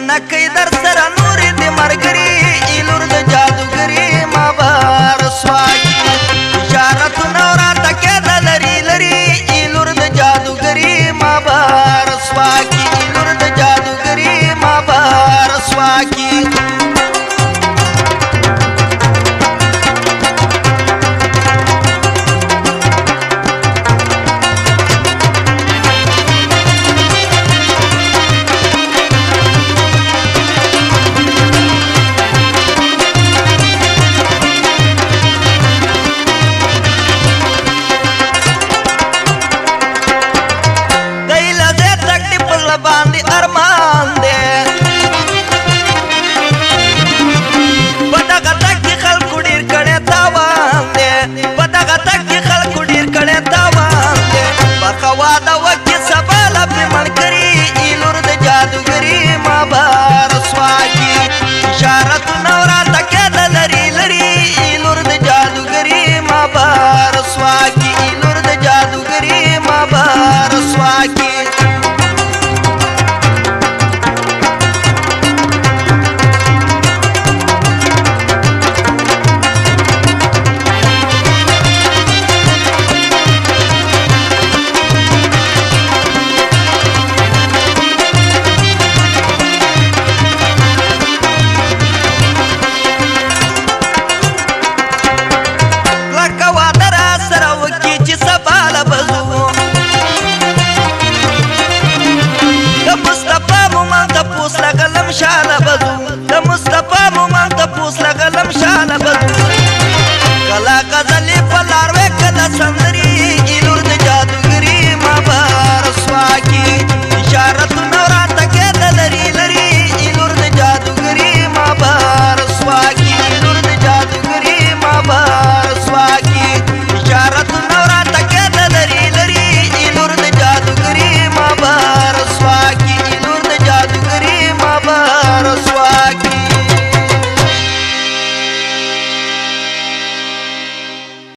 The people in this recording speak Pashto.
نکي در سره نورې د مرګري ایلور د جادوګري ما بار سواګي اشارتونه راته کېده لري لري ایلور د جادوګري ما بار سواګي ایلور د جادوګري ما بار سواګي باندې ارمان دې پټه غټه کې خلکو ډیر کړه تاوان دې پټه غټه کې خلکو ډیر کړه تاوان دې بخوا دا وکي سبال په منکري ایلور د جادوګري ما بار سواګي اشارت نورا تکه د لري لري ایلور د جادوګري ما بار سواګي ایلور د جادوګري ما بار سواګي شاء